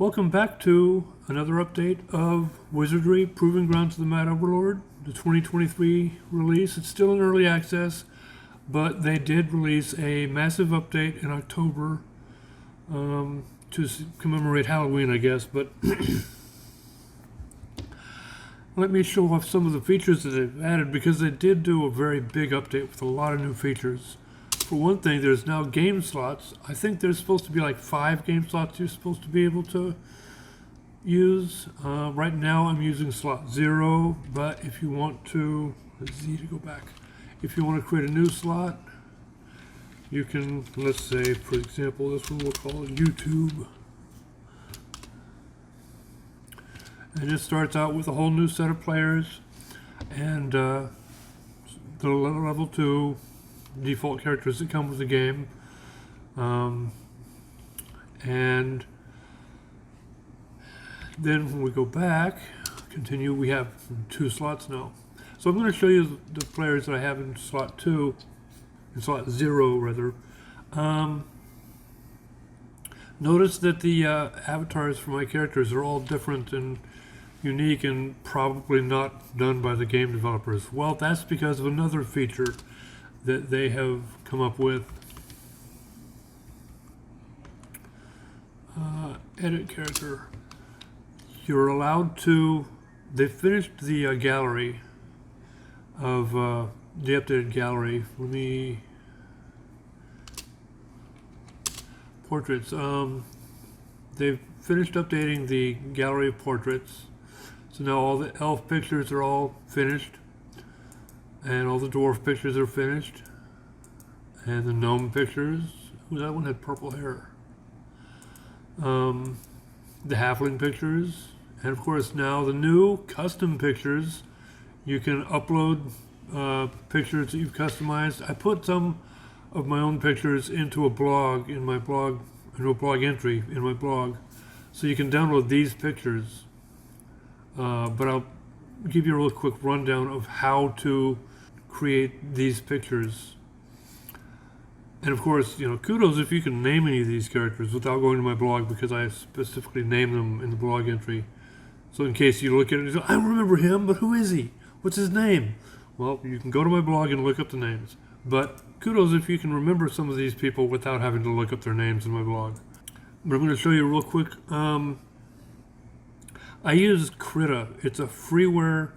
Welcome back to another update of Wizardry Proving Grounds of the Mad Overlord, the 2023 release. It's still in early access, but they did release a massive update in October to commemorate Halloween, I guess. But let me show off some of the features that they've added, because they did do a very big update with a lot of new features. For one thing, there's now game slots. I think there's supposed to be like 5 game slots you're supposed to be able to use. Right now I'm using slot 0, but if you want to, Z to go back. If you want to create a new slot, you can, let's say, for example, this one we'll call it YouTube. And it starts out with a whole new set of players and the level 2 default characters that come with the game, and then when we go back, continue, we have 2 slots now. So I'm going to show you the players that I have in slot 2, in slot 0 rather. Notice that the avatars for my characters are all different and unique and probably not done by the game developers. Well, that's because of another feature that they have come up with. Edit character. You're allowed to, they finished the gallery of the updated gallery. Let me, portraits. They've finished updating the gallery of portraits. So now all the elf pictures are all finished. And all the dwarf pictures are finished. And the gnome pictures. Ooh, that one had purple hair. The halfling pictures. And of course now the new custom pictures. You can upload pictures that you've customized. I put some of my own pictures into a blog, into a blog entry in my blog. So you can download these pictures. But I'll give you a real quick rundown of how to create these pictures. And of course, you know, kudos if you can name any of these characters without going to my blog, because I specifically name them in the blog entry. So in case you look at it and say, I remember him, but who is he? What's his name? Well, you can go to my blog and look up the names. But kudos if you can remember some of these people without having to look up their names in my blog. But I'm going to show you real quick. I use Krita. It's a freeware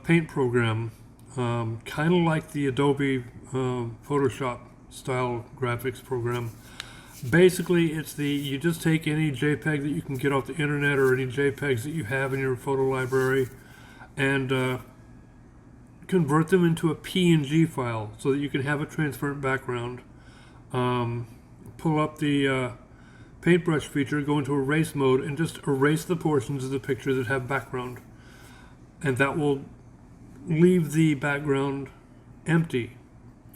paint program. Kind of like the Adobe Photoshop style graphics program. Basically, it's you just take any JPEG that you can get off the internet or any JPEGs that you have in your photo library and convert them into a PNG file so that you can have a transparent background. Pull up the paintbrush feature, go into erase mode, and just erase the portions of the picture that have background. And that will leave the background empty,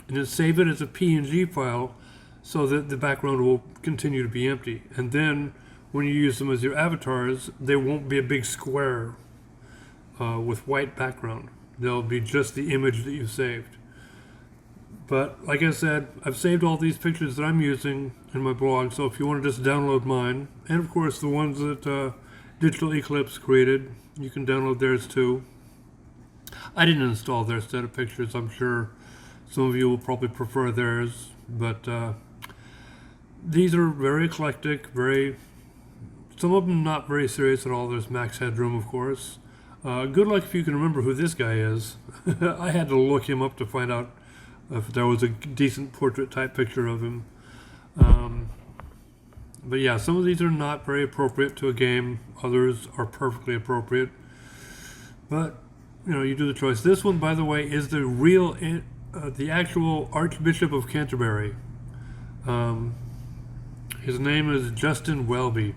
and then save it as a PNG file so that the background will continue to be empty. And then when you use them as your avatars, they won't be a big square with white background. They'll be just the image that you saved. But like I said, I've saved all these pictures that I'm using in my blog, so if you want to just download mine, and of course the ones that Digital Eclipse created, you can download theirs too. I didn't install their set of pictures. I'm sure some of you will probably prefer theirs, but these are very eclectic, some of them not very serious at all. There's Max Headroom, of course. Good luck if you can remember who this guy is. I had to look him up to find out if there was a decent portrait type picture of him. But yeah, some of these are not very appropriate to a game. Others are perfectly appropriate. But you know, you do the choice. This one, by the way, is the real, the actual Archbishop of Canterbury. His name is Justin Welby,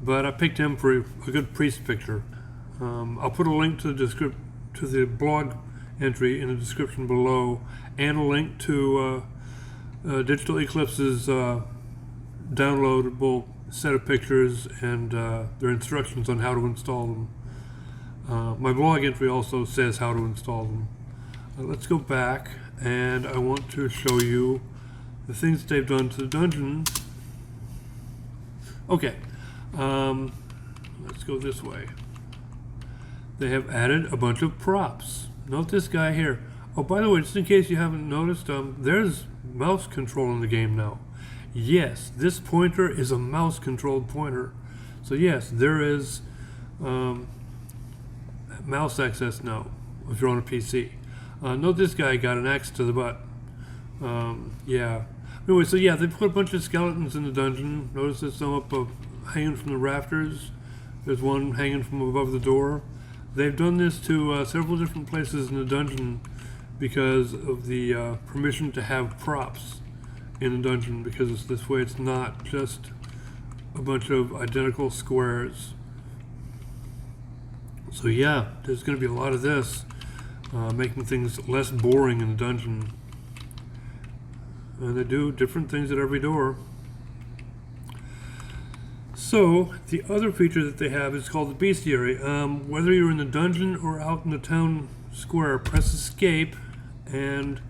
but I picked him for a good priest picture. I'll put a link to the blog entry in the description below, and a link to Digital Eclipse's downloadable set of pictures and their instructions on how to install them. My blog entry also says how to install them. Let's go back, and I want to show you the things they've done to the dungeon. Okay, Let's go this way. They have added a bunch of props. Note this guy here. Oh, by the way, just in case you haven't noticed, there's mouse control in the game now. Yes, this pointer is a mouse-controlled pointer. So yes, there is mouse access now if you're on a PC. Note this guy got an axe to the butt. Yeah. Anyway, so yeah, they put a bunch of skeletons in the dungeon. Notice there's some up hanging from the rafters. There's one hanging from above the door. They've done this to several different places in the dungeon because of the permission to have props in the dungeon, because it's this way it's not just a bunch of identical squares. So yeah, there's going to be a lot of this, making things less boring in the dungeon. And they do different things at every door. So the other feature that they have is called the bestiary. Whether you're in the dungeon or out in the town square, press escape, and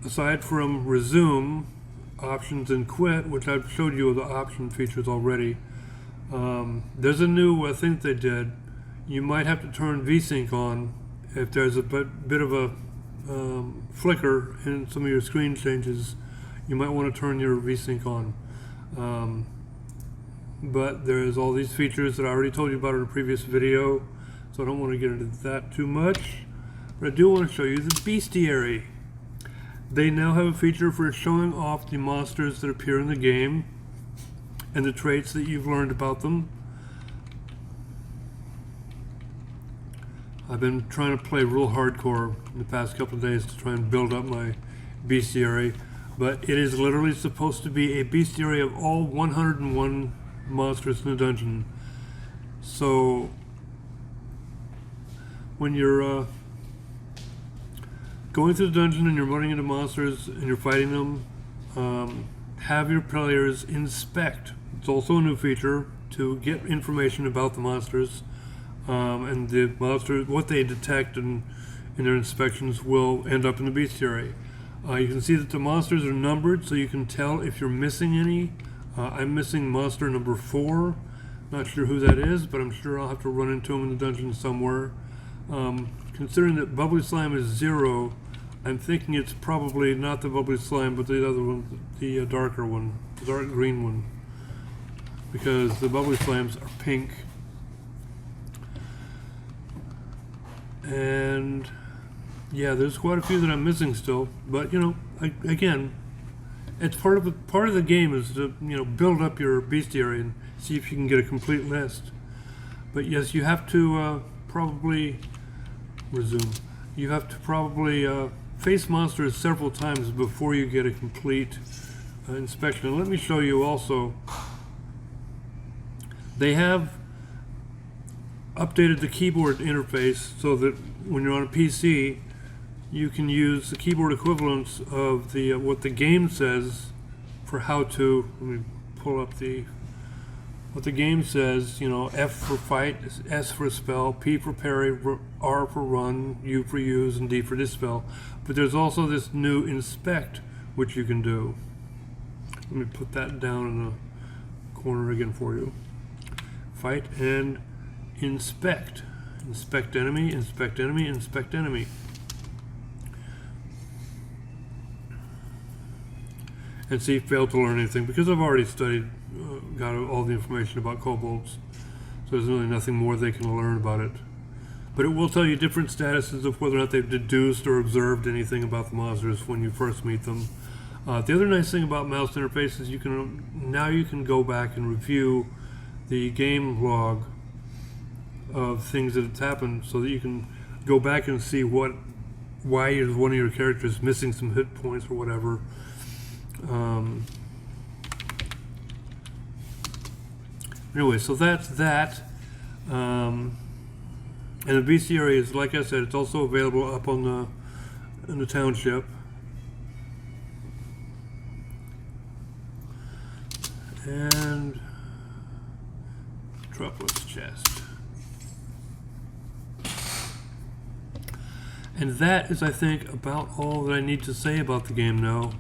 aside from resume, options, and quit, which I've showed you the option features already, there's a new thing that they did. You might have to turn VSync on if there's a bit of a flicker in some of your screen changes. You might want to turn your VSync on. But there's all these features that I already told you about in a previous video, so I don't want to get into that too much. But I do want to show you the bestiary. They now have a feature for showing off the monsters that appear in the game and the traits that you've learned about them. I've been trying to play real hardcore in the past couple of days to try and build up my bestiary, but it is literally supposed to be a bestiary of all 101 monsters in the dungeon. So when you're going through the dungeon and you're running into monsters and you're fighting them, have your players inspect. It's also a new feature to get information about the monsters, and the monsters, what they detect in their inspections will end up in the bestiary. You can see that the monsters are numbered, so you can tell if you're missing any. I'm missing monster number 4. Not sure who that is, but I'm sure I'll have to run into him in the dungeon somewhere. Considering that bubbly slime is 0, I'm thinking it's probably not the bubbly slime, but the other one, the darker one, the dark green one, because the bubbly slimes are pink. And yeah, there's quite a few that I'm missing still, but you know, again, it's part of the game is to, you know, build up your bestiary and see if you can get a complete list. But yes, you have to probably resume. You have to probably face monsters several times before you get a complete inspection. And let me show you also. They have updated the keyboard interface so that when you're on a PC, you can use the keyboard equivalents of the what the game says for how to. Let me pull up what the game says. You know, F for fight, S for spell, P for parry, R for run, U for use, and D for dispel. But there's also this new inspect, which you can do. Let me put that down in the corner again for you. Fight and inspect. Inspect enemy, inspect enemy, inspect enemy. And see, failed to learn anything because I've already studied, got all the information about kobolds. So there's really nothing more they can learn about it. But it will tell you different statuses of whether or not they've deduced or observed anything about the monsters when you first meet them. The other nice thing about mouse interface is you can go back and review the game log of things that have happened, so that you can go back and see why is one of your characters missing some hit points or whatever. Anyway, so that's that. And the bestiary is, like I said, it's also available up on in the township. And Tropos chest. And that is, I think, about all that I need to say about the game now.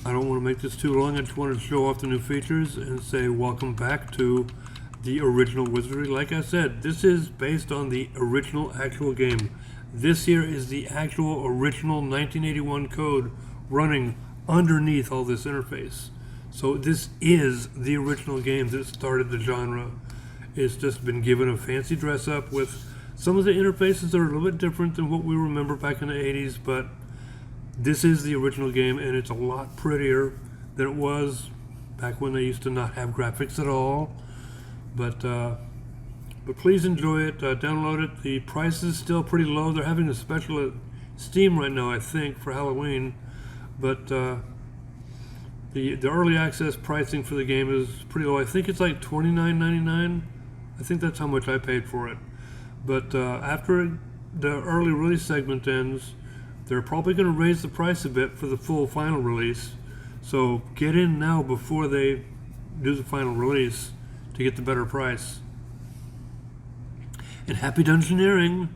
I don't want to make this too long. I just wanted to show off the new features and say welcome back to the original Wizardry. Like I said, this is based on the original actual game. This here is the actual original 1981 code running underneath all this interface. So this is the original game that started the genre. It's just been given a fancy dress up with some of the interfaces that are a little bit different than what we remember back in the 80s, but this is the original game, and it's a lot prettier than it was back when they used to not have graphics at all. But please enjoy it, download it. The price is still pretty low. They're having a special at Steam right now, I think, for Halloween. But the early access pricing for the game is pretty low. I think it's like $29.99. I think that's how much I paid for it. But after the early release segment ends, they're probably going to raise the price a bit for the full final release. So get in now before they do the final release to get the better price. And happy dungeoneering!